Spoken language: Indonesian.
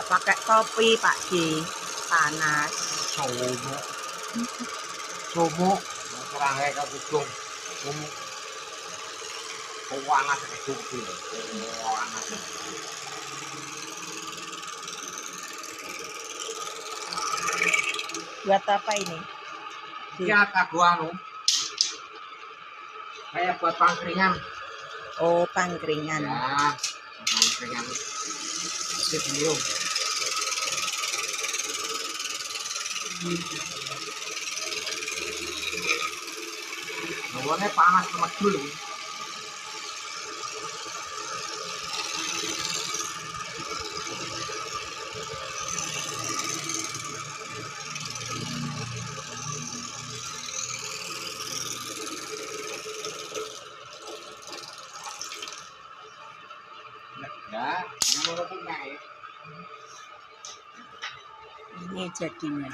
pakai topi Pak D, panas. Somo, somo, serangga kabudung, somo, panas kabudung, panas. Buat apa ini? Ya kaguanu, kayak buat pangkringan. Oh, pangkringan. Ya, pangkringan. Sebelum. Nomornya panas sama dulu. Ya, nomor itu naik. Ini jadinya.